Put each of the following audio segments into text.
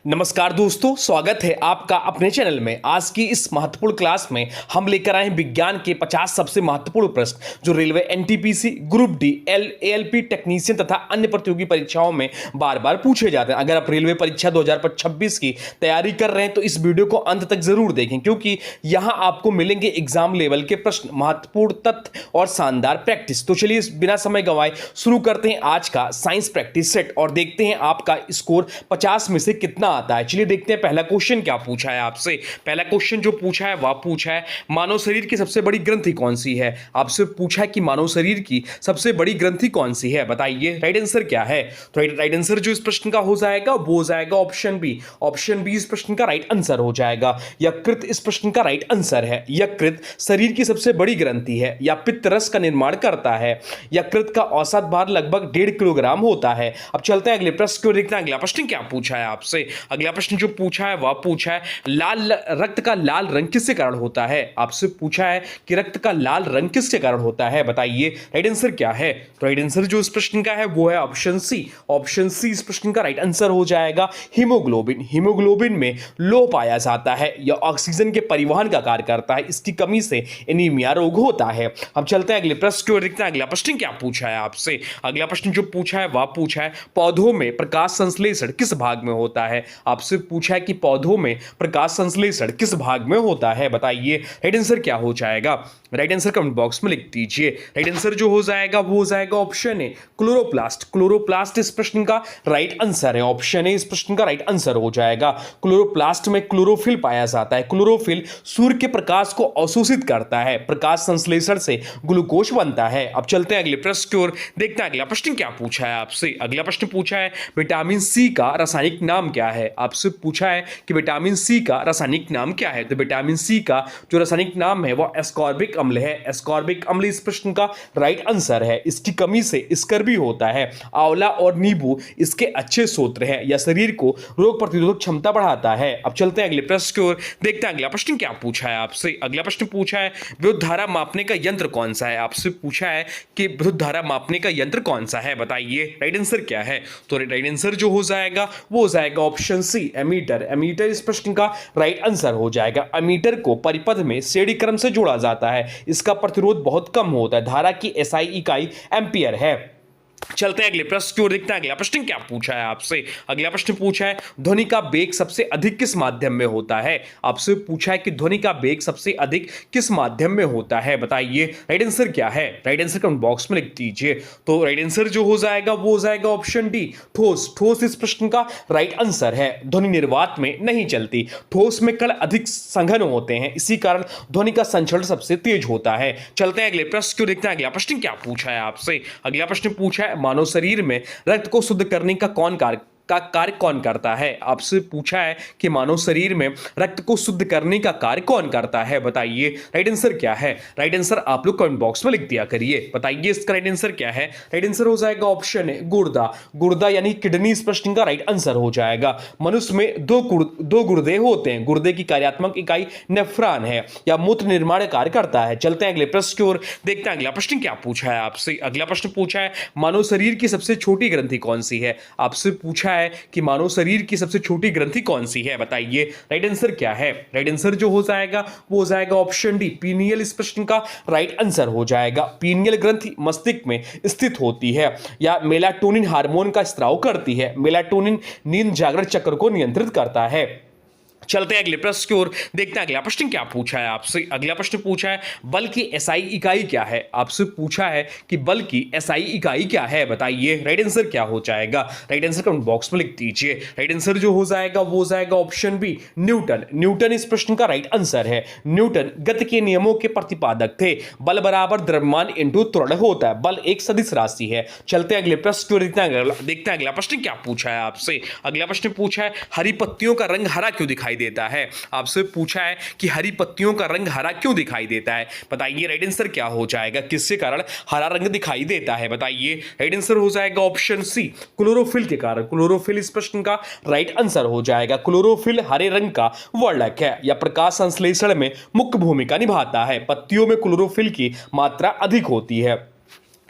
नमस्कार दोस्तों, स्वागत है आपका अपने चैनल में। आज की इस महत्वपूर्ण क्लास में हम लेकर आए हैं विज्ञान के 50 सबसे महत्वपूर्ण प्रश्न जो railway NTPC, group D, ALP technician तथा अन्य प्रतियोगी परीक्षाओं में बार बार पूछे जाते हैं। अगर आप रेलवे परीक्षा 2026 की तैयारी कर रहे हैं तो इस वीडियो को अंत तक जरूर देखें, क्योंकि यहां आपको मिलेंगे एग्जाम लेवल के प्रश्न, महत्वपूर्ण तथ्य और शानदार प्रैक्टिस। तो चलिए बिना समय गंवाए शुरू करते हैं आज का साइंस प्रैक्टिस सेट और देखते हैं आपका स्कोर 50 में से कितना आता है। चलिए देखते हैं पहला क्वेश्चन क्या पूछा है आपसे। पहला क्वेश्चन जो पूछा है वह पूछा है मानव शरीर की सबसे बड़ी ग्रंथि कौन सी है। आपसे पूछा है कि मानव शरीर की सबसे बड़ी ग्रंथि कौन सी है, बताइए राइट आंसर क्या है। तो राइट आंसर जो इस प्रश्न का हो जाएगा वो हो जाएगा ऑप्शन बी। ऑप्शन बी इस प्रश्न का राइट आंसर हो जाएगा। यकृत इस प्रश्न का राइट आंसर है। यकृत शरीर की सबसे बड़ी ग्रंथि है या पित्त रस का निर्माण करता है। यकृत का औसत भार लगभग 1.5 किलोग्राम होता है। अब चलते हैं अगले प्रश्न को देखते हैं। अगला प्रश्न क्या पूछा है आपसे। अगला प्रश्न जो पूछा है वह पूछा है रक्त का लाल रंग किसके कारण होता है। आपसे पूछा है कि रक्त का लाल रंग किसके कारण होता है, बताइए राइट आंसर क्या है। तो राइट आंसर जो इस प्रश्न का है वो है ऑप्शन सी। ऑप्शन सी इस प्रश्न का राइट आंसर हो जाएगा हीमोग्लोबिन। हीमोग्लोबिन में लोह पाया जाता है। यह ऑक्सीजन के परिवहन का कार्य करता है। इसकी कमी से एनीमिया रोग होता है। अब चलते हैं अगले प्रश्न की ओर देखते हैं। अगला प्रश्न क्या पूछा है आपसे। अगला प्रश्न जो पूछा है वह पूछा है पौधों में प्रकाश संश्लेषण किस भाग में होता है। आपसे पूछा है कि पौधों में प्रकाश संश्लेषण किस भाग में होता है, बताइए राइट आंसर क्या हो जाएगा। राइट आंसर कमेंट बॉक्स में लिख दीजिए। राइट आंसर जो हो जाएगा वो हो जाएगा ऑप्शन ए क्लोरोप्लास्ट। क्लोरोप्लास्ट इस प्रश्न का राइट आंसर है। ऑप्शन ए इस प्रश्न का राइट आंसर हो जाएगा। क्लोरोप्लास्ट में क्लोरोफिल पाया जाता है। क्लोरोफिल सूर्य के प्रकाश को अवशोषित करता है। प्रकाश संश्लेषण से ग्लूकोज बनता है। अब चलते हैं अगले प्रश्न की ओर देखते हैं। अगला प्रश्न क्या पूछा है आपसे। अगला प्रश्न पूछा है विटामिन सी का रासायनिक नाम क्या है। आपसे पूछा है कि विटामिन सी का रासायनिक नाम क्या है। तो विटामिन सी का जो रासायनिक नाम है वह एस्कॉर्बिक अम्ल है। एस्कॉर्बिक अम्ल इस प्रश्न का राइट आंसर है। इसकी कमी से स्कर्वी होता है। आंवला और नींबू इसके अच्छे स्रोत हैं या शरीर को रोग प्रतिरोधक क्षमता बढ़ाता है। अब चलते हैं अगले प्रश्न की ओर देखते हैं। अगला प्रश्न क्या पूछा है आपसे। अगला प्रश्न पूछा है विद्युत धारा मापने का यंत्र कौन सा है। आपसे पूछा है कि विद्युत धारा मापने का यंत्र कौन सा है, बताइए राइट आंसर क्या है। तो राइट आंसर जो हो जाएगा वो हो जाएगा ऑप्शन सी एमीटर। एमीटर इस प्रश्न का राइट आंसर हो जाएगा। एमीटर को परिपथ में श्रेणी क्रम से जोड़ा जाता है। इसका प्रतिरोध बहुत कम होता है। धारा की एसआई इकाई एम्पियर है। चलते हैं अगले प्रश्न की ओर देखते हैं। अगला प्रश्न क्या पूछा है आपसे। अगला प्रश्न पूछा है ध्वनि का वेग सबसे अधिक किस माध्यम में होता है। आपसे पूछा है कि ध्वनि का वेग सबसे अधिक किस माध्यम में होता है, बताइए राइट आंसर क्या है। राइट आंसर कमेंट बॉक्स में लिख दीजिए। तो राइट आंसर जो हो जाएगा वो हो जाएगा ऑप्शन डी ठोस। ठोस इस प्रश्न का राइट आंसर है। ध्वनि निर्वात में नहीं चलती। ठोस में कण अधिक सघन होते हैं, इसी कारण ध्वनि का संचरण सबसे तेज होता है। चलते हैं अगले प्रश्न को देखते हैं। अगला प्रश्न क्या पूछा है आपसे। अगला प्रश्न पूछा है मानव शरीर में रक्त को शुद्ध करने का कार्य कौन करता है। आपसे पूछा है कि मानव शरीर में रक्त को शुद्ध करने का कार्य कौन करता है, बताइए राइट आंसर क्या है। राइट आंसर आप लोग कमेंट बॉक्स में लिख दिया करिए, बताइए इसका राइट आंसर क्या है। राइट आंसर हो जाएगा ऑप्शन है गुर्दा। गुर्दा यानी किडनी इस प्रश्न का राइट आंसर हो जाएगा। मनुष्य में दो गुर्दे होते हैं। गुर्दे की कार्यात्मक इकाई नेफ्रॉन है या मूत्र निर्माण कार्य करता है। चलते हैं अगले प्रश्न की ओर देखते हैं। अगला प्रश्न क्या पूछा है आपसे। अगला प्रश्न पूछा है मानव शरीर की सबसे छोटी ग्रंथि कौन सी है। आपसे पूछा है कि मानव शरीर की सबसे छोटी ग्रंथि कौन सी है, बताइए राइट आंसर क्या है। राइट आंसर जो हो जाएगा वो हो जाएगा ऑप्शन डी पीनियल इस प्रश्न का राइट आंसर हो जाएगा। पीनियल ग्रंथि मस्तिष्क में स्थित होती है या मेलाटोनिन हार्मोन का स्राव करती है। मेलाटोनिन नींद जागरण चक्र को नियंत्रित करता है। चलते हैं अगले प्रश्न की ओर देखते हैं। अगला प्रश्न क्या पूछा है आपसे। अगला प्रश्न पूछा है बल की एसआई इकाई क्या है। आपसे पूछा है कि बल की एसआई इकाई क्या है, बताइए राइट आंसर क्या हो जाएगा। राइट आंसर कमेंट बॉक्स में लिख दीजिए। राइट आंसर जो हो जाएगा वो हो जाएगा ऑप्शन बी न्यूटन। न्यूटन इस प्रश्न का राइट आंसर है। न्यूटन गति के नियमों के प्रतिपादक थे। बल बराबर द्रव्यमान इंटू त्वरण होता है। बल एक सदिश राशि है। चलते हैं अगले प्रश्न की ओर देखते हैं। अगला प्रश्न क्या पूछा है आपसे। अगला प्रश्न पूछा है हरी पत्तियों का रंग हरा क्यों दिखाई देता है। आपसे पूछा है कि हरी पत्तियों का रंग हरा क्यों दिखाई देता है, बताइए राइट आंसर क्या हो जाएगा। किसके कारण हरा रंग दिखाई देता है, बताइए राइट आंसर हो जाएगा ऑप्शन सी क्लोरोफिल के कारण। क्लोरोफिल इस प्रश्न का राइट आंसर हो जाएगा। क्लोरोफिल हरे रंग का वर्णक है या प्रकाश संश्लेषण में मुख्य भूमिका निभाता है। पत्तियों में क्लोरोफिल की मात्रा अधिक होती है।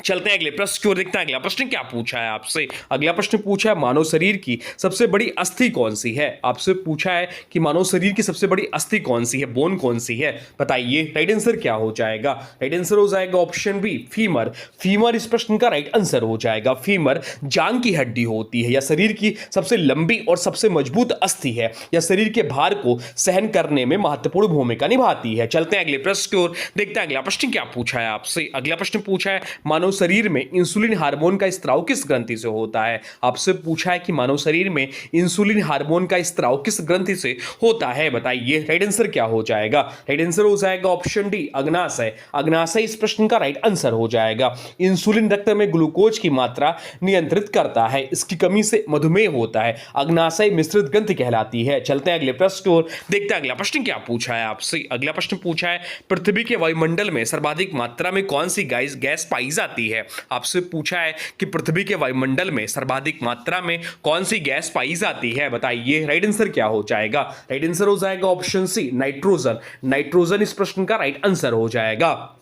चलते हैं अगले प्रश्न की ओर, देखते हैं अगला प्रश्न क्या पूछा है आपसे। अगला प्रश्न पूछा है मानव शरीर की सबसे बड़ी अस्थि कौन सी है। आपसे पूछा है कि मानव शरीर की सबसे बड़ी अस्थि कौन सी है, बोन कौन सी है, बताइए। राइट आंसर क्या हो जाएगा? राइट आंसर हो जाएगा ऑप्शन बी, फीमर। फीमर इस प्रश्न का राइट आंसर हो जाएगा। फीमर जांग की हड्डी होती है या शरीर की सबसे लंबी और सबसे मजबूत अस्थि है या शरीर के भार को सहन करने में महत्वपूर्ण भूमिका निभाती है। चलते हैं अगले प्रश्न की ओर, देखते हैं अगला प्रश्न क्या पूछा है आपसे। अगला प्रश्न पूछा है मानव शरीर में इंसुलिन हार्मोन का स्त्राव किस ग्रंथि से होता है। आपसे पूछा है कि मानव शरीर में इंसुलिन हार्मोन का स्त्राव किस ग्रंथि से होता है, बताइए। राइट आंसर क्या हो जाएगा? राइट आंसर हो जाएगा ऑप्शन डी, अग्नाशय। अग्नाशय इस प्रश्न का राइट आंसर हो जाएगा। इंसुलिन रक्त में ग्लूकोज की मात्रा नियंत्रित करता है, इसकी कमी से मधुमेह होता है। अग्नाशय मिश्रित ग्रंथि कहलाती है। चलते हैं अगले प्रश्न की ओर, देखते हैं अगला प्रश्न क्या पूछा है आपसे। अगला प्रश्न पूछा है पृथ्वी के वायुमंडल में सर्वाधिक मात्रा में कौन सी गैस पाई जाती है। आपसे पूछा है कि पृथ्वी के वायुमंडल में सर्वाधिक मात्रा में कौन सी गैस पाई जाती है, बताइए। राइट आंसर क्या हो जाएगा? राइट आंसर हो जाएगा ऑप्शन सी, नाइट्रोजन। नाइट्रोजन इस प्रश्न का राइट आंसर हो जाएगा।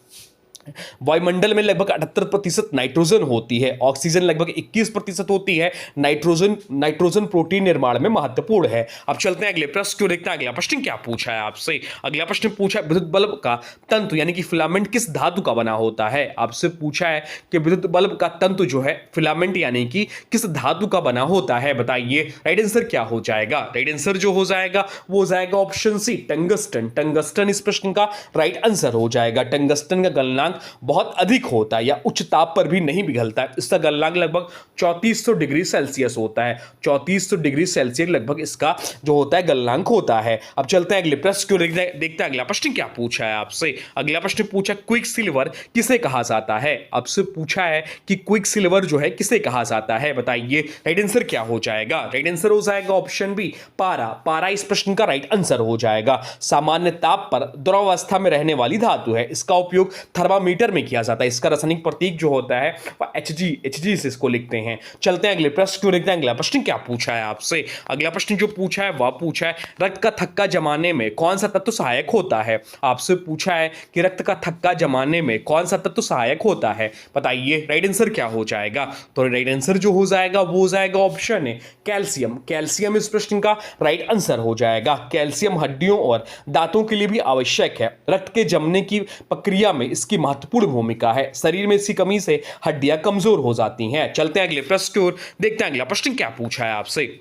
वायुमंडल में लगभग 78% नाइट्रोजन होती है, ऑक्सीजन लगभग 21% होती है। नाइट्रोजन प्रोटीन निर्माण में महत्वपूर्ण है। अब चलते हैं अगले प्रश्न को, देखते हैं अगला प्रश्न क्या पूछा है आपसे। अगला प्रश्न पूछा है विद्युत बल्ब का तंतु यानी कि फिलामेंट किस धातु का बना होता है। आपसे पूछा है कि विद्युत बल्ब का तंतु जो है फिलामेंट यानी कि किस धातु का बना होता है, बताइए। राइट आंसर क्या हो जाएगा? राइट आंसर जो हो जाएगा वो हो जाएगा ऑप्शन सी, टंगस्टन। टंगस्टन इस प्रश्न का राइट आंसर हो जाएगा। टंगस्टन का गलनांक बहुत अधिक होता है या उच्च ताप पर भी नहीं पिघलता है। इसका गलनांक लगभग 3400 डिग्री सेल्सियस होता है। 3400 डिग्री सेल्सियस लगभग इसका जो होता है गलनांक होता है। अब चलते हैं अगले प्रश्न को, देखते हैं अगला प्रश्न क्या पूछा है आपसे। अगला प्रश्न पूछा क्विक सिल्वर किसे कहा जाता है। आपसे पूछा है कि क्विक सिल्वर जो है किसे कहा जाता है, बताइए। राइट आंसर क्या हो जाएगा? राइट आंसर हो जाएगा ऑप्शन बी, पारा। पारा इस प्रश्न का राइट आंसर हो जाएगा। सामान्य ताप पर द्रवावस्था में रहने वाली धातु है। इसका उपयोग थर्मामीटर में किया जाता है। इसका रासायनिक प्रतीक जो होता है वह Hg से इसको लिखते हैं। चलते हैं अगले प्रश्न को, देखते हैं अगला प्रश्न क्या पूछा है आपसे। अगला प्रश्न जो पूछा है वह पूछा है रक्त का थक्का जमाने में कौन सा तत्व सहायक होता है। आपसे पूछा है कि रक्त का थक्का जमाने में कौन सा तत्व सहायक होता है, बताइए। राइट आंसर क्या हो जाएगा? तो राइट आंसर जो हो जाएगा वो हो जाएगा ऑप्शन है, कैल्शियम। कैल्शियम इस प्रश्न का राइट आंसर हो जाएगा। कैल्शियम हड्डियों और दांतों के लिए भी आवश्यक है। रक्त के जमने की प्रक्रिया में इसकी महत्वपूर्ण भूमिका है। शरीर में इसकी कमी से हड्डियां कमजोर हो जाती हैं। चलते हैं अगले प्रश्न की ओर, देखते हैं अगला प्रश्न क्या पूछा है आपसे।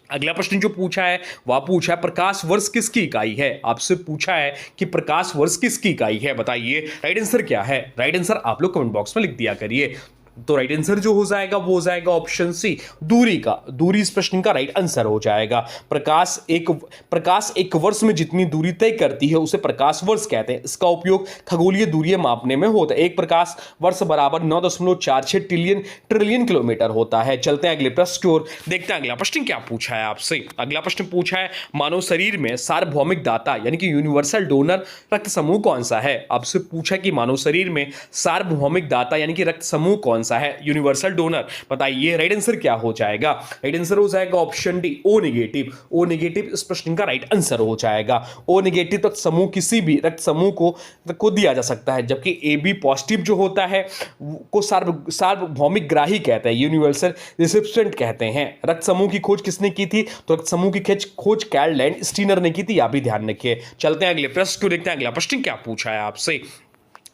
अगला प्रश्न जो पूछा है वह पूछा है प्रकाश वर्ष किसकी इकाई है। आपसे पूछा है कि प्रकाश वर्ष किसकी इकाई है, बताइए। राइट आंसर क्या है? राइट आंसर आप लोग कमेंट बॉक्स में लिख दिया करिए। तो राइट आंसर जो हो जाएगा वो हो जाएगा ऑप्शन सी, दूरी का। दूरी इस प्रश्न का राइट आंसर हो जाएगा। प्रकाश एक वर्ष में जितनी दूरी तय करती है उसे प्रकाश वर्ष कहते हैं। इसका उपयोग खगोलीय दूरी मापने में होता है। एक प्रकाश वर्ष बराबर 9.46 ट्रिलियन किलोमीटर होता है। चलते हैं अगले प्रश्न की ओर, देखते हैं अगला प्रश्न क्या पूछा है आपसे। अगला प्रश्न पूछा है मानव शरीर में सार्वभौमिक दाता यानी कि यूनिवर्सल डोनर रक्त समूह कौन सा है। आपसे पूछा कि मानव शरीर में सार्वभौमिक दाता यानी कि रक्त समूह कौन सा है, यूनिवर्सल डोनर, बताइए। राइट आंसर क्या हो जाएगा? राइट आंसर हो जाएगा option D, O negative. O negative इस प्रश्न का राइट आंसर हो जाएगा। ओ नेगेटिव तो समूह किसी भी रक्त समूह को दिया जा सकता है, जबकि ए बी पॉजिटिव जो होता है को सार्वभौमिक ग्राही कहते हैं, यूनिवर्सल रिसिपिएंट कहते हैं। रक्त समूह की खोज किसने की थी? तो रक्त समूह की खोज कार्ल लैंडस्टीनर ने की थी, आप भी ध्यान रखिए। चलते हैं अगले प्रश्न को, देखते हैं अगला प्रश्न क्या पूछा है आपसे।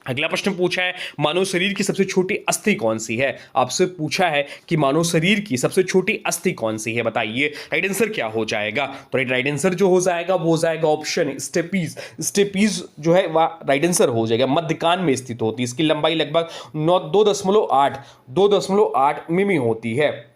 अगला प्रश्न पूछा है मानव शरीर की सबसे छोटी अस्थि कौन सी है। आपसे पूछा है कि मानव शरीर की सबसे छोटी अस्थि कौन सी है, बताइए। राइट आंसर क्या हो जाएगा? तो राइट आंसर जो हो जाएगा वो हो जाएगा ऑप्शन स्टेपीज। स्टेपीज जो है वह राइट आंसर हो जाएगा। मध्य कान में स्थित होती है। इसकी लंबाई लगभग 2.8 मिमी होती है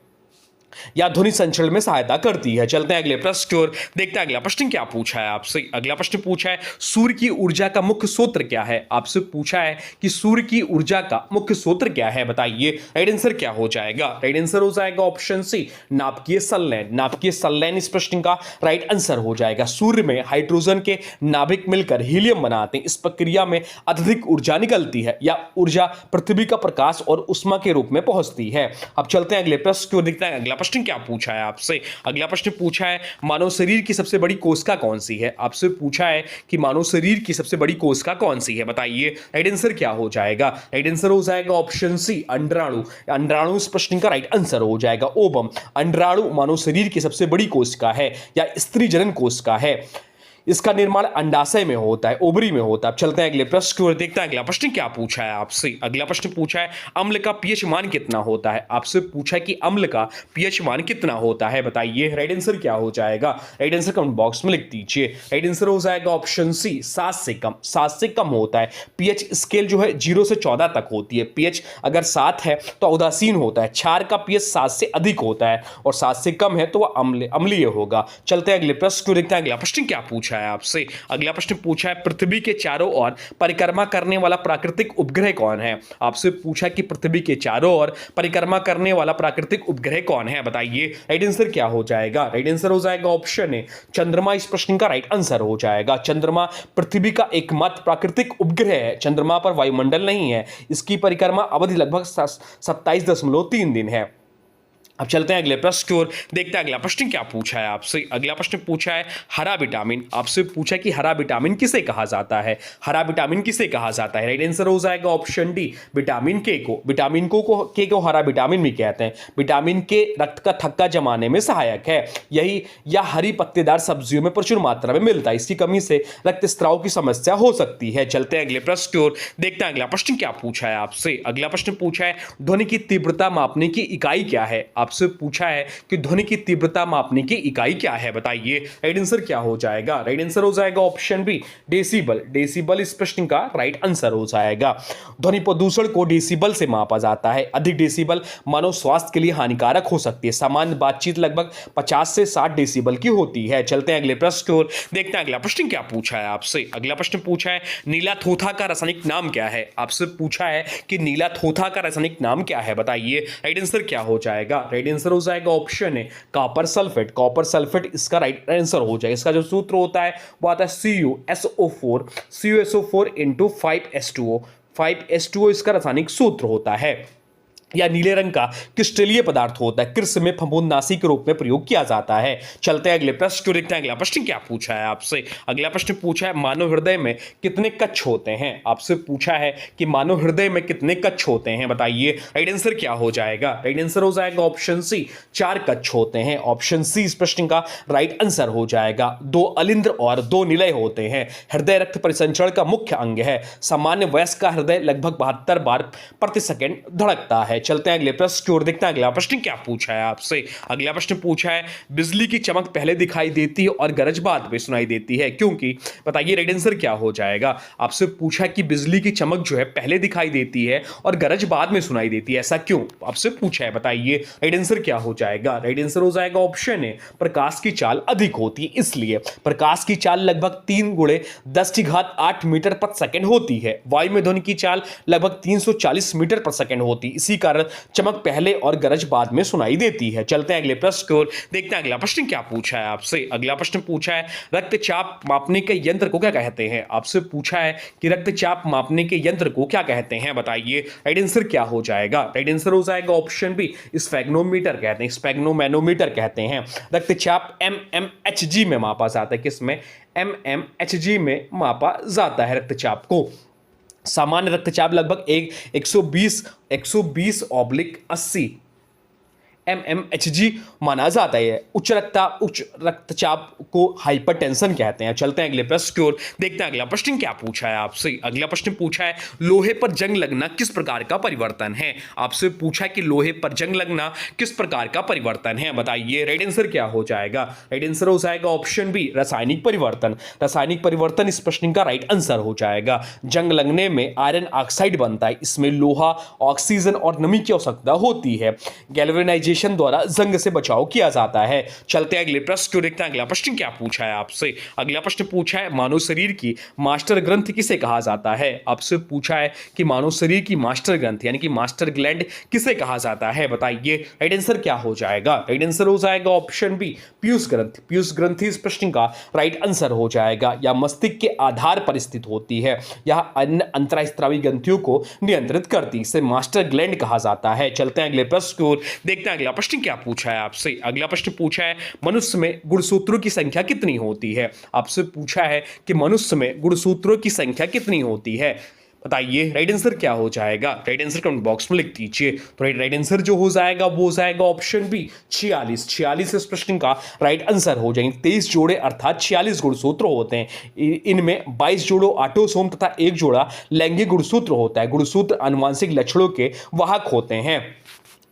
या ध्वनि संचरण में सहायता करती है। चलते हैं अगले प्रश्न की ओर, देखते हैं अगला प्रश्न क्या पूछा है आपसे। अगला प्रश्न पूछा है सूर्य की ऊर्जा का मुख्य स्रोत क्या है। आपसे पूछा है कि सूर्य की ऊर्जा का मुख्य स्रोत क्या है, बताइए। राइट आंसर क्या हो जाएगा? राइट आंसर हो जाएगा ऑप्शन सी, नाभिकीय संलयन। नाभिकीय संलयन इस प्रश्न का राइट आंसर हो जाएगा। सूर्य में हाइड्रोजन के नाभिक मिलकर हीलियम बनाते हैं। इस प्रक्रिया में अत्यधिक ऊर्जा निकलती है या ऊर्जा पृथ्वी का प्रकाश और उष्मा के रूप में पहुंचती है। अब चलते हैं अगले प्रश्न की ओर, देखते हैं अगला प्रश्न क्या पूछा है आपसे। अगला प्रश्न पूछा है मानव शरीर की सबसे बड़ी कोशिका कौन सी है। आपसे पूछा है कि मानव शरीर की सबसे बड़ी कोशिका कौन सी है, बताइए राइट आंसर क्या हो जाएगा। राइट आंसर हो जाएगा ऑप्शन सी अंडाणु। अंडाणु इस प्रश्न का राइट आंसर हो जाएगा। ओवम, अंडाणु मानव शरीर की सबसे बड़ी कोशिका है या स्त्री जनन कोशिका है। इसका निर्माण अंडाशय में होता है, ओवरी में होता है। अब चलते हैं अगले प्रश्न की ओर, देखते हैं अगला प्रश्न क्या पूछा है आपसे। अगला प्रश्न पूछा है अम्ल का पीएच मान कितना होता है। आपसे पूछा है कि अम्ल का पीएच मान कितना होता है, बताइए राइट आंसर क्या हो जाएगा। राइट आंसर कमेंट बॉक्स में लिख दीजिए। राइट आंसर हो जाएगा ऑप्शन सी 7 से कम। 7 से कम होता है। पीएच स्केल जो है 0 से 14 तक होती है। पीएच अगर 7 है तो उदासीन होता है। क्षार का पीएच 7 से अधिक होता है और 7 से कम है तो वह अम्लीय होगा। चलते हैं अगले प्रश्न को, देखते हैं अगला प्रश्न क्या पूछा है आपसे। अगला प्रश्न पूछा है पृथ्वी के चारों ओर परिक्रमा करने वाला प्राकृतिक उपग्रह कौन है। आपसे पूछा कि पृथ्वी के चारों ओर परिक्रमा करने वाला प्राकृतिक उपग्रह कौन है, बताइए राइट आंसर क्या हो जाएगा। राइट आंसर हो जाएगा ऑप्शन ए चंद्रमा। इस प्रश्न का राइट आंसर हो जाएगा। चंद्रमा पृथ्वी का एकमात्र प्राकृतिक उपग्रह है। चंद्रमा पर वायुमंडल नहीं है। इसकी परिक्रमा अवधि लगभग 27.3 दिन है। अब चलते हैं अगले प्रश्न की ओर, देखते हैं अगला प्रश्न क्या पूछा है आपसे। अगला प्रश्न पूछा है हरा विटामिन। आपसे पूछा कि हरा विटामिन किसे कहा जाता है। हरा विटामिन किसे कहा जाता है। राइट आंसर हो जाएगा ऑप्शन डी विटामिन के को। विटामिन को हरा विटामिन भी कहते हैं। विटामिन के रक्त का थक्का जमाने में सहायक है। यही यह हरी पत्तेदार सब्जियों में प्रचुर मात्रा में मिलता है। इसकी कमी से रक्तस्राव की समस्या हो सकती है। चलते हैं अगले प्रश्न की ओर, देखते हैं अगला प्रश्न क्या पूछा है आपसे। अगला प्रश्न पूछा है ध्वनि की तीव्रता मापने की इकाई क्या है। आपसे पूछा है कि ध्वनि की तीव्रता मापने की इकाई क्या है, बताइए राइट आंसर क्या हो जाएगा। राइट आंसर हो जाएगा ऑप्शन बी डेसिबल। डेसिबल इस प्रश्न का राइट आंसर हो जाएगा। ध्वनि प्रदूषण को डेसिबल से मापा जाता है। अधिक डेसिबल मानव स्वास्थ्य के लिए हानिकारक हो सकती है। सामान्य बातचीत लगभग 50 से 60 डेसिबल की होती है। चलते हैं अगले प्रश्न की ओर, देखते हैं अगला प्रश्न क्या पूछा है आपसे। अगला प्रश्न पूछा है नीला थोथा का रासायनिक नाम क्या है। आपसे पूछा है कि नीला थोथा का रासायनिक नाम क्या है, बताइए राइट आंसर क्या हो जाएगा। राइट आंसर हो जाएगा ऑप्शन है कॉपर सल्फेट। कॉपर सल्फेट इसका राइट आंसर हो जाएगा। इसका जो सूत्र होता है वो आता है CuSO4 into 5H2O। 5H2O इसका रासायनिक सूत्र होता है। या नीले रंग का क्रिस्टलीय पदार्थ होता है। कृषि में फफूंदनाशी के रूप में प्रयोग किया जाता है। चलते हैं अगले प्रश्न को, देखते हैं अगला प्रश्न क्या पूछा है आपसे। अगला प्रश्न पूछा है मानव हृदय में कितने कक्ष होते हैं। आपसे पूछा है कि मानव हृदय में कितने कक्ष होते हैं, बताइए राइट आंसर क्या हो जाएगा। राइट आंसर हो जाएगा ऑप्शन सी 4 कक्ष होते हैं। ऑप्शन सी इस प्रश्न का राइट आंसर हो जाएगा। 2 अलिंद्र और 2 निलय होते हैं। हृदय रक्त परिसंचरण का मुख्य अंग है। सामान्य वयस्क का हृदय लगभग 72 बार प्रति सेकंड धड़कता है। चलते हैं अगले प्रश्न की ओर, देखते हैं अगला प्रश्न क्या पूछा है आपसे। अगला प्रश्न पूछा है बिजली की चमक पहले दिखाई देती है और गरज बाद में सुनाई देती है, क्योंकि, बताइए राइट आंसर क्या हो जाएगा। आपसे पूछा कि बिजली की चमक जो है पहले दिखाई देती है और गरज बाद में सुनाई देती है, ऐसा क्यों आपसे पूछा है, बताइए राइट आंसर क्या हो जाएगा। राइट आंसर हो जाएगा ऑप्शन है प्रकाश की चाल अधिक होती है, इसलिए। प्रकाश की चाल लगभग 3 × 10⁸ मीटर प्रति सेकंड होती है। वायु में ध्वनि की चाल लगभग 340 मीटर प्रति सेकंड होती है। इसी कारण चमक पहले और गरज बाद में सुनाई देती है। चलते हैं अगले प्रश्न की ओर, देखते हैं अगला प्रश्न क्या पूछा है आपसे। अगला प्रश्न पूछा है रक्तचाप मापने के यंत्र को क्या कहते हैं। आपसे पूछा है कि रक्तचाप मापने के यंत्र को क्या कहते हैं, बताइए राइट आंसर क्या हो जाएगा। राइट आंसर हो जाएगा ऑप्शन बी स्फेग्नोमीटर कहते हैं, स्फेग्नोमैनोमीटर कहते हैं। रक्तचाप mmHg में मापा जाता है। किसमें? mmHg में मापा जाता है रक्तचाप को। सामान्य रक्तचाप लगभग 120/80 mmHg माना जाता है। उच्च रक्तचाप को हाइपरटेंशन कहते हैं। चलते हैं अगले प्रश्न की ओर, देखते हैं अगला प्रश्न क्या पूछा है आपसे। अगला प्रश्न पूछा है लोहे पर जंग लगना किस प्रकार का परिवर्तन है। आपसे पूछा कि लोहे पर जंग लगना किस प्रकार का परिवर्तन है, बताइए राइट आंसर क्या हो जाएगा। राइट आंसर हो जाएगा ऑप्शन बी रासायनिक परिवर्तन। रासायनिक परिवर्तन इस प्रश्न का राइट आंसर हो जाएगा। जंग लगने में आयरन ऑक्साइड बनता है। इसमें लोहा, ऑक्सीजन और नमी की आवश्यकता होती है। गैल्वेनाइजेशन द्वारा जंग से बचाव किया जाता है। चलते हैं अगले प्रश्न को, देखते हैं अगला प्रश्न क्या पूछा है आपसे। अगला प्रश्न पूछा है मानव शरीर की मास्टर ग्रंथि किसे कहा जाता है। आपसे पूछा है कि मानव शरीर की मास्टर ग्रंथि यानी कि मास्टर ग्लैंड किसे कहा जाता है, बताइए राइट आंसर क्या हो जाएगा। राइट आंसर हो जाएगा ऑप्शन बी पीयूष ग्रंथि। पीयूष ग्रंथि इस प्रश्न का राइट आंसर हो जाएगा। यह मस्तिष्क के आधार पर स्थित होती है। यह अन्य अंतःस्रावी ग्रंथियों को नियंत्रित करती है। इसे मास्टर ग्लैंड कहा जाता है। चलते हैं अगले प्रश्न को, देखते हैं अगला प्रश्न क्या पूछा है आपसे। अगला प्रश्न पूछा है मनुष्य में गुणसूत्रों की संख्या कितनी होती है। आपसे पूछा है कि मनुष्य में गुणसूत्रों की संख्या कितनी होती है, बताइए राइट आंसर क्या हो जाएगा। राइट आंसर कमेंट बॉक्स में लिख दीजिए। तो राइट आंसर जो हो जाएगा वो हो जाएगा ऑप्शन बी 46। 46 इस प्रश्न का राइट आंसर हो जाएंगे। 23 जोड़े अर्थात 46 गुणसूत्र होते हैं। इनमें 22 जोड़ों ऑटोसोम तथा एक जोड़ा लैंगिक गुणसूत्र होता है। गुणसूत्र आनुवांशिक लक्षणों के वाहक होते हैं।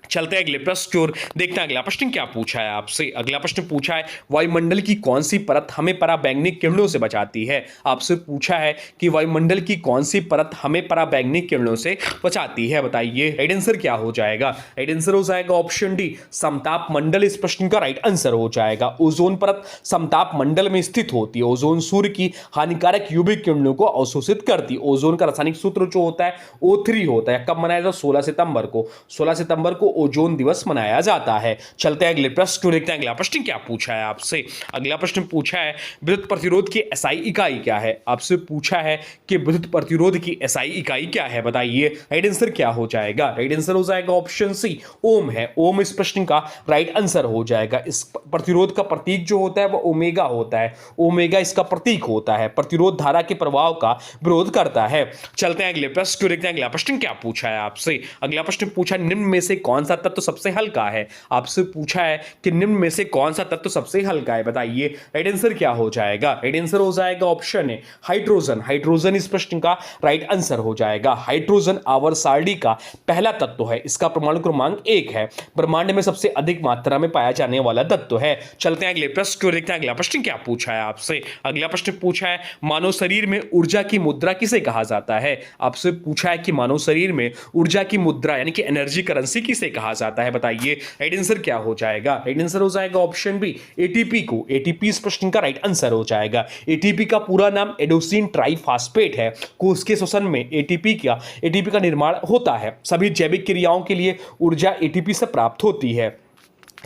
चलते हैं अगले प्रश्न की ओर, देखते हैं अगला प्रश्न क्या पूछा है आपसे। अगला प्रश्न पूछा है वायुमंडल की कौन सी परत हमें पराबैंगनी किरणों से बचाती है। आपसे पूछा है कि वायुमंडल की कौन सी परत हमें पराबैंगनी किरणों से बचाती है, बताइए राइट आंसर क्या हो जाएगा। राइट आंसर हो जाएगा ऑप्शन डी समताप मंडल इस प्रश्न का राइट आंसर हो जाएगा। ओजोन परत समताप मंडल में स्थित होती है। ओजोन सूर्य की हानिकारक यूवी किरणों को अवशोषित करती है। ओजोन का रासायनिक सूत्र जो होता है O3 होता है। कब मनाया जाता है, 16 सितंबर को। 16 सितंबर को ओजोन दिवस मनाया जाता है। चलते हैं अगले प्रश्न को, देखते हैं अगला प्रश्न क्या पूछा है आपसे। अगला प्रश्न पूछा है विद्युत प्रतिरोध की एसआई इकाई क्या है। आपसे पूछा है कि विद्युत प्रतिरोध की एसआई इकाई क्या है, बताइए राइट आंसर क्या हो जाएगा। राइट आंसर हो जाएगा ऑप्शन सी ओम है। ओम इस प्रश्न का राइट आंसर हो जाएगा। इस प्रतिरोध का प्रतीक जो होता है वो ओमेगा होता है। ओमेगा इसका प्रतीक होता है, प्रतिरोध धारा के प्रभाव का विरोध करता है। चलते हैं अगले प्रश्न को, देखते हैं अगला प्रश्न क्या पूछा है आपसे। अगला प्रश्न पूछा निम्न में से कौन सा तत्व सबसे हल्का है। आपसे पूछा है कि निम्न में से कौन सा तत्व सबसे हल्का है, बताइए राइट आंसर क्या हो जाएगा। राइट आंसर हो जाएगा ऑप्शन है हाइड्रोजन। हाइड्रोजन इस प्रश्न का राइट आंसर हो जाएगा। हाइड्रोजन आवर्त सारणी का पहला तत्व है। इसका परमाणु क्रमांक 1 है। ब्रह्मांड में सबसे अधिक मात्रा में पाया जाने वाला तत्व है। चलते हैं अगले प्रश्न को, देखते हैं अगला प्रश्न क्या पूछा है आपसे। अगला प्रश्न पूछा है मानव शरीर में ऊर्जा की मुद्रा किसे कहा जाता है। आपसे पूछा है कि मानव शरीर में ऊर्जा की मुद्रा यानी कि एनर्जी करेंसी किसे कहा जाता है, बताइए राइट आंसर क्या हो जाएगा। राइट आंसर हो जाएगा ऑप्शन बी एटीपी को। एटीपी इस प्रश्न का राइट आंसर हो जाएगा। एटीपी का पूरा नाम एडोसिन ट्राइफॉस्फेट है। कोष के श्वसन में एटीपी का निर्माण होता है। सभी जैविक क्रियाओं के लिए ऊर्जा एटीपी से प्राप्त होती है।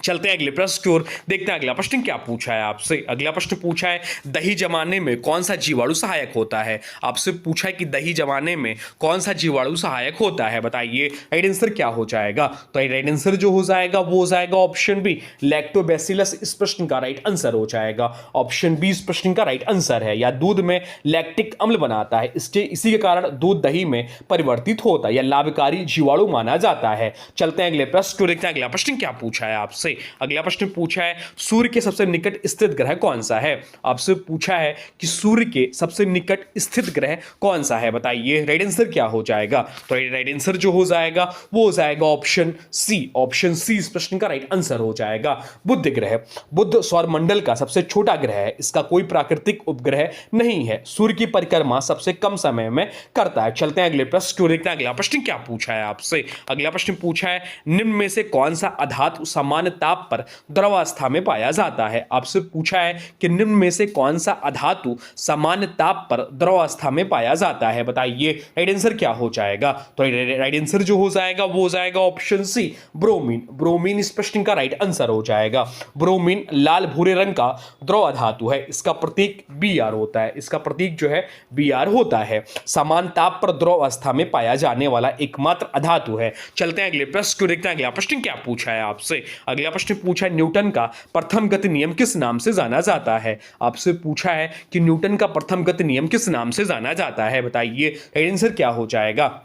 चलते हैं अगले प्रश्न की ओर, देखते हैं अगला प्रश्न क्या पूछा है आपसे। अगला प्रश्न पूछा है दही जमाने में कौन सा जीवाणु सहायक होता है। आपसे पूछा है कि दही जमाने में कौन सा जीवाणु सहायक होता है, बताइए राइट आंसर क्या हो जाएगा। तो राइट आंसर जो हो जाएगा वो हो जाएगा ऑप्शन बी लैक्टोबैसिलस इस प्रश्न का राइट आंसर हो जाएगा। ऑप्शन बी इस प्रश्न का राइट आंसर है। या दूध में लैक्टिक अम्ल बनाता है, इसी के कारण दूध दही में परिवर्तित होता है। या लाभकारी जीवाणु माना जाता है। चलते हैं अगले प्रश्न को, देखते हैं अगला प्रश्न क्या पूछा है आपसे। अगला प्रश्न पूछा है सूर्य के सबसे निकट स्थित ग्रह कौन सा है। आपसे पूछा है कि सूर्य के सबसे निकट स्थित ग्रह कौन सा है, बताइए राइट आंसर क्या हो जाएगा। तो राइट आंसर जो हो जाएगा वो हो जाएगा ऑप्शन सी। ऑप्शन सी इस प्रश्न का राइट आंसर हो जाएगा। बुध ग्रह। बुध सौरमंडल का सबसे छोटा ग्रह है। इसका कोई प्राकृतिक उपग्रह नहीं है। सूर्य की परिक्रमा सबसे कम समय में करता है। चलते हैं अगले प्रश्न को, देखते हैं अगला प्रश्न क्या पूछा है आपसे। अगला प्रश्न पूछा है निम्न में से कौन सा अधातु सामान्य ताप पर द्रवावस्था में पाया जाता है। आपसे पूछा है कि निम्न में से कौन सा अधातु सामान्य ताप पर द्रवावस्था में पाया जाता है, बताइए राइट आंसर क्या हो जाएगा। तो राइट आंसर जो हो जाएगा वो हो जाएगा ऑप्शन सी ब्रोमीन। ब्रोमीन इस प्रश्न का राइट आंसर हो जाएगा। ब्रोमीन लाल भूरे रंग का द्रव धातु है। इसका प्रतीक Br होता है। इसका प्रतीक जो है Br होता है। समान ताप पर द्रव अवस्था में पाया जाने वाला एकमात्र अधातु है। चलते हैं अगले प्रश्न को, देखते हैं अगला प्रश्न क्या पूछा है आपसे। अगला प्रश्न पूछा है न्यूटन का प्रथम गति नियम किस नाम से जाना जाता है। आपसे पूछा है कि न्यूटन का प्रथम गति नियम किस नाम से जाना जाता है, बताइए राइट आंसर क्या हो जाएगा।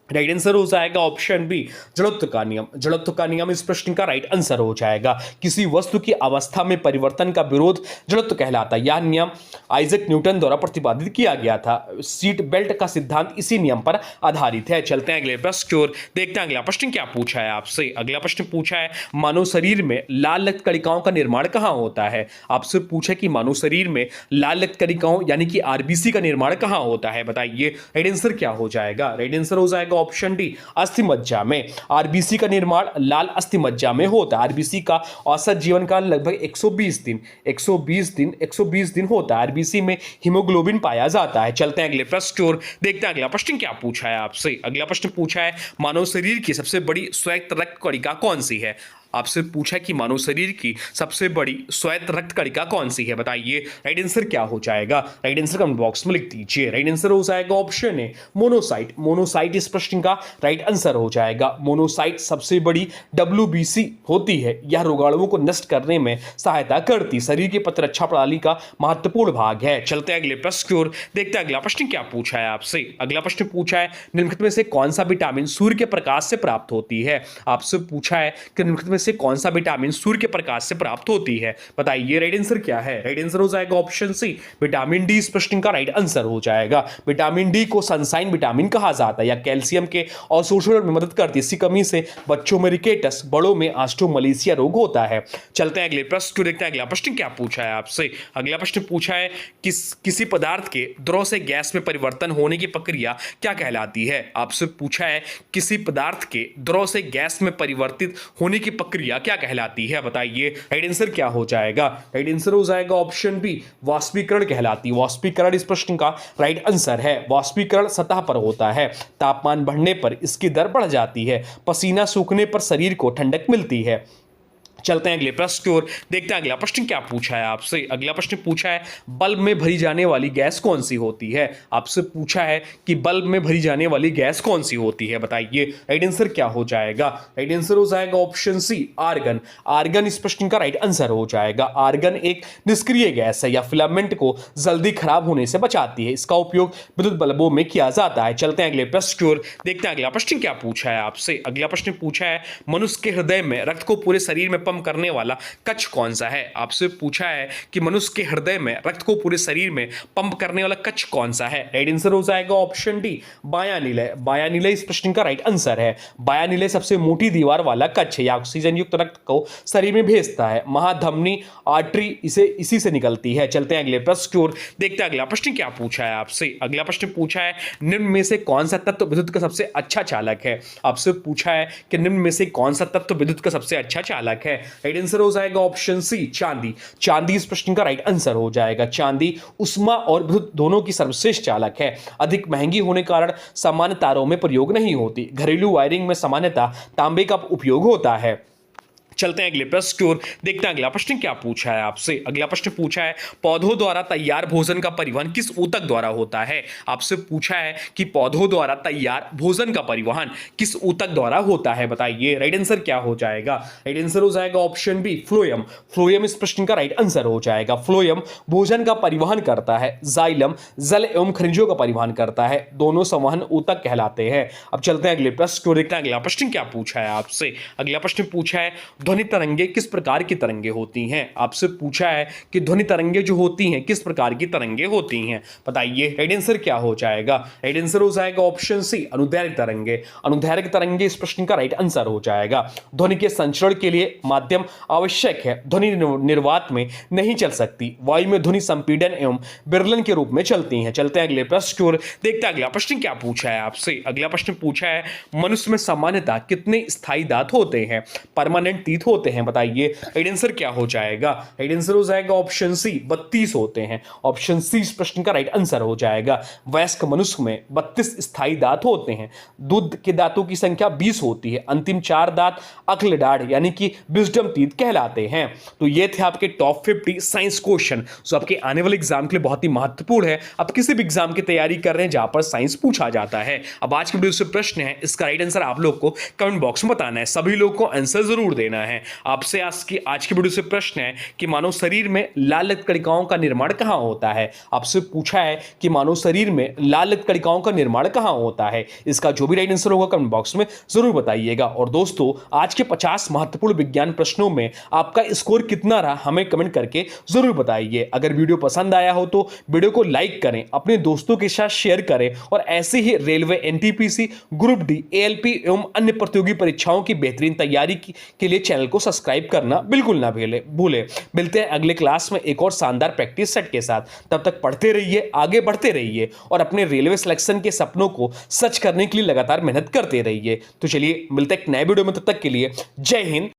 राइट आंसर हो जाएगा ऑप्शन बी जड़त्व का नियम। जड़त्व का नियम इस प्रश्न का राइट आंसर हो जाएगा। किसी वस्तु की अवस्था में परिवर्तन का विरोध जड़त्व कहलाता है। यह नियम आइजैक न्यूटन द्वारा प्रतिपादित किया गया था। सीट बेल्ट का सिद्धांत इसी नियम पर आधारित है। चलते हैं अगले प्रश्न की ओर, देखते हैं अगला प्रश्न क्या पूछा है आपसे। अगला प्रश्न पूछा है मानव शरीर में लाल रक्त कणिकाओं का निर्माण कहाँ होता है। आपसे पूछा कि मानव शरीर में लाल रक्त कणिकाओं यानी कि आरबीसी का निर्माण कहाँ होता है, बताइए राइट आंसर क्या हो जाएगा। राइट आंसर हो जाएगा ऑप्शन डी अस्थि मज्जा में। आरबीसी का निर्माण लाल अस्थि मज्जा में होता है। आरबीसी का औसत जीवन काल लगभग 120 दिन होता है। आरबीसी में हीमोग्लोबिन पाया जाता है। चलते हैं अगले प्रश्न की ओर, देखते हैं अगला प्रश्न क्या पूछा है आपसे। अगला प्रश्न पूछा है मानव शरीर की सबसे बड़ी स्वायत्त रक्त कणिका कौन सी है। आपसे पूछा कि मानव शरीर की सबसे बड़ी स्वायत्त रक्त कणिका कौन सी है, बताइए राइट आंसर क्या हो जाएगा। राइट आंसर कमेंट बॉक्स में लिख दीजिए। राइट आंसर हो जाएगा ऑप्शन ए मोनोसाइट। मोनोसाइट इस प्रश्न का राइट आंसर हो जाएगा। मोनोसाइट सबसे बड़ी WBC होती है। यह रोगाणुओं को नष्ट करने में सहायता करती शरीर की प्रतिरक्षा प्रणाली का महत्वपूर्ण भाग है। चलते हैं अगले प्रश्न की ओर, देखते हैं अगला प्रश्न क्या पूछा है आपसे। अगला प्रश्न पूछा है निम्नलिखित में से कौन सा विटामिन सूर्य के प्रकाश से प्राप्त होती है। आपसे पूछा है कि निम्नलिखित में से कौन सा विटामिन सूर्य के प्रकाश से प्राप्त होती है, बताइए राइट आंसर क्या है। राइट आंसर हो जाएगा ऑप्शन सी विटामिन डी इस प्रश्न का राइट आंसर हो जाएगा। विटामिन डी को सनसाइन विटामिन कहा जाता है। यह कैल्शियम के अवशोषण में मदद करती है। इसकी कमी से बच्चों में रिकेटस, बड़ों में ऑस्टियोमलेशिया रोग होता है। चलते हैं अगले प्रश्न को, देखते हैं अगला प्रश्न क्या पूछा है आपसे। अगला प्रश्न पूछा है किसी पदार्थ के द्रव से गैस में परिवर्तन होने की प्रक्रिया क्या कहलाती है। आपसे पूछा है किसी पदार्थ के द्रव से गैस में परिवर्तित होने की प्रक्रिया क्या कहलाती है, बताइए राइट आंसर क्या हो जाएगा। राइट आंसर हो जाएगा ऑप्शन बी वाष्पीकरण कहलाती है। वाष्पीकरण इस प्रश्न का राइट आंसर है। वाष्पीकरण सतह पर होता है। तापमान बढ़ने पर इसकी दर बढ़ जाती है। पसीना सूखने पर शरीर को ठंडक मिलती है। चलते हैं अगले प्रश्न की ओर, देखते हैं अगला प्रश्न क्या पूछा है आपसे। अगला प्रश्न पूछा है बल्ब में भरी जाने वाली गैस कौन सी होती है। आपसे पूछा है कि बल्ब में भरी जाने वाली गैस कौन सी होती है, बताइए राइट आंसर क्या हो जाएगा। राइट आंसर हो जाएगा ऑप्शन सी आर्गन। आर्गन इस प्रश्न का राइट आंसर हो जाएगा। आर्गन एक निष्क्रिय गैस है। या फिलामेंट को जल्दी खराब होने से बचाती है। इसका उपयोग विद्युत बल्बों में किया जाता है। चलते हैं अगले प्रश्न की ओर, देखते हैं अगला प्रश्न क्या पूछा है आपसे। अगला प्रश्न पूछा है मनुष्य के हृदय में रक्त को पूरे शरीर में पंप करने वाला कक्ष कौन सा है। आपसे पूछा है कि मनुष्य के हृदय में रक्त को पूरे शरीर में पंप करने वाला कक्ष कौन सा है। राइट आंसर हो जाएगा ऑप्शन डी बायानिलय। बायानिलय इस प्रश्न का राइट आंसर है। बायानिलय सबसे मोटी दीवार वाला कक्ष है। यह ऑक्सीजन युक्त रक्त को शरीर में भेजता है। महाधमनी आर्टरी इसी से निकलती है। चलते हैं अगले प्रश्न की ओर, देखते हैं अगला प्रश्न क्या पूछा है आपसे। अगला प्रश्न पूछा है निम्न में से कौन सा तत्व विद्युत का सबसे अच्छा चालक है। आपसे पूछा है कि निम्न में से कौन सा तत्व विद्युत का सबसे अच्छा चालक है। राइट आंसर हो जाएगा ऑप्शन सी चांदी। चांदी इस प्रश्न का राइट आंसर हो जाएगा। चांदी उष्मा और विद्युत दोनों की सर्वश्रेष्ठ चालक है। अधिक महंगी होने के कारण सामान्य तारों में प्रयोग नहीं होती। घरेलू वायरिंग में सामान्यतः तांबे का उपयोग होता है। चलते हैं अगले प्रश्न की ओर, देखते हैं अगला प्रश्न क्या पूछा है आपसे। अगला प्रश्न पूछा है पौधों द्वारा तैयार भोजन का परिवहन किस ऊतक द्वारा होता है। आपसे पूछा है कि पौधों द्वारा तैयार भोजन का परिवहन किस ऊतक द्वारा होता है, बताइए राइट आंसर क्या हो जाएगा। राइट आंसर हो जाएगा ऑप्शन बी फ्लोएम। फ्लोएम इस प्रश्न का राइट आंसर हो जाएगा। फ्लोएम भोजन का परिवहन करता है। जाइलम जल एवं खनिजों का परिवहन करता है। दोनों संवहन ऊतक कहलाते हैं। अब चलते हैं अगले प्रश्न की ओर, देखते हैं अगला प्रश्न क्या पूछा है आपसे। अगला प्रश्न पूछा है ध्वनि तरंगे किस प्रकार की तरंगे होती हैं। आपसे पूछा है कि ध्वनि तरंगे जो होती हैं किस प्रकार की तरंगे होती हैं, बताइए राइट आंसर क्या हो जाएगा। राइट आंसर हो जाएगा ऑप्शन सी अनुदैर्घ्य तरंगे। अनुदैर्घ्य तरंगे इस प्रश्न का राइट आंसर हो जाएगा। ध्वनि के संचरण के लिए माध्यम आवश्यक है। ध्वनि निर्वात में नहीं चल सकती। वायु में ध्वनि संपीड़न एवं विरलन के रूप में चलती हैं। चलते हैं अगले प्रश्न की ओर, देखते हैं अगला प्रश्न क्या पूछा है आपसे। अगला प्रश्न पूछा है मनुष्य में सामान्यतः कितने स्थायी दांत होते हैं, परमानेंट टीथ होते हैं, बताइए राइट आंसर क्या हो जाएगा। राइट आंसर हो जाएगा ऑप्शन सी 32 होते हैं। ऑप्शन सी इस प्रश्न का राइट आंसर हो जाएगा। वयस्क मनुष्य में 32 स्थायी दांत होते हैं। दूध के दांतों की संख्या 20 होती है। अंतिम 4 दांत अक्ल दाढ़ यानी कि विजडम टीथ कहलाते हैं। तो ये थे आपके टॉप 50 साइंस क्वेश्चन जो आपके आने वाले एग्जाम के लिए बहुत ही महत्वपूर्ण है। आप किसी भी एग्जाम की तैयारी कर रहे हैं जहां पर साइंस पूछा जाता है। अब आज की वीडियो से प्रश्न है, इसका राइट आंसर आप लोग को कमेंट बॉक्स में बताना है। सभी लोग को आंसर जरूर देना है। आपसे आज की वीडियो से प्रश्न है कि मानव शरीर में लाल रक्त कणिकाओं का निर्माण कहां होता है। आपसे पूछा है कि मानव शरीर में लाल रक्त कणिकाओं का निर्माण कहां होता है। इसका जो भी राइट आंसर होगा कमेंट बॉक्स में जरूर बताइएगा। और दोस्तों आज के 50 महत्वपूर्ण विज्ञान प्रश्नों में आपका स्कोर कितना रहा हमें कमेंट करके जरूर बताइए। अगर वीडियो पसंद आया हो तो वीडियो को लाइक करें, अपने दोस्तों के साथ शेयर करें और ऐसे ही railway NTPC group D ALP एवं अन्य प्रतियोगी परीक्षाओं की बेहतरीन तैयारी के लिए चैनल को सब्सक्राइब करना बिल्कुल ना भूले। मिलते हैं अगले क्लास में एक और शानदार प्रैक्टिस सेट के साथ। तब तक पढ़ते रहिए, आगे बढ़ते रहिए और अपने रेलवे सिलेक्शन के सपनों को सच करने के लिए लगातार मेहनत करते रहिए। तो चलिए मिलते हैं एक नए वीडियो में, तब तक के लिए जय हिंद।